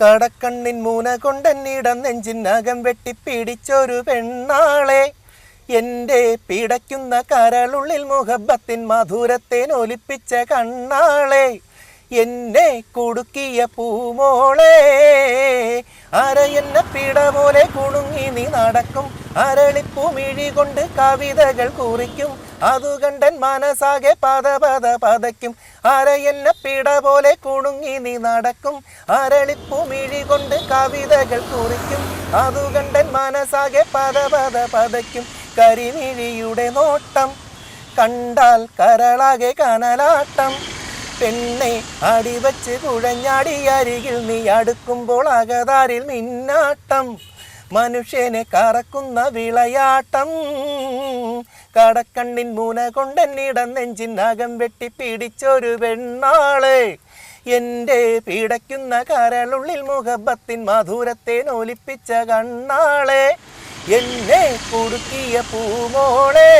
കടക്കണ്ണിൻ മൂന കൊണ്ടെന്നിടം നെഞ്ചിനകം വെട്ടിപ്പിടിച്ചൊരു പെണ്ണാളെ എൻ്റെ പിടയ്ക്കുന്ന കരളുള്ളിൽ മുഹബത്തിൻ മധുരത്തെ ഒലിപ്പിച്ച കണ്ണാളെ എന്നെ കുടുക്കിയ പൂമോളെ അരയെന്ന പിട പോലെ കുണുങ്ങി നീ നടക്കും അരളിപ്പുമിഴി കൊണ്ട് കവിതകൾ കുറിക്കും അതു കണ്ടൻ മനസ്സാകെ പതയ്ക്കും അരയെന്ന പിട പോലെ കുണുങ്ങി നീ നടക്കും അരളിപ്പുമിഴി കൊണ്ട് കവിതകൾ കുറിക്കും അതു കണ്ടൻ മനസ്സാകെ പതയ്ക്കും കരിമിഴിയുടെ നോട്ടം കണ്ടാൽ കരളാകെ കനലാട്ടം പെണ്ണെ അടിവച്ച് കുഴഞ്ഞാടി അരികിൽ നീ അടുക്കുമ്പോൾ അകതാരിൽ നിന്നാട്ടം മനുഷ്യനെ കറക്കുന്ന വിളയാട്ടം കടക്കണ്ണിൻ മൂന കൊണ്ടെന്നിടം നെഞ്ചിനകം വെട്ടിപ്പിടിച്ചൊരു പെണ്ണാളെ എൻ്റെ പിടയ്ക്കുന്ന കരളുള്ളിൽ മുഹബത്തിൻ മധുരത്തെ ഒലിപ്പിച്ച കണ്ണാളെ എന്നെ കുടുക്കിയ പൂമോളെ.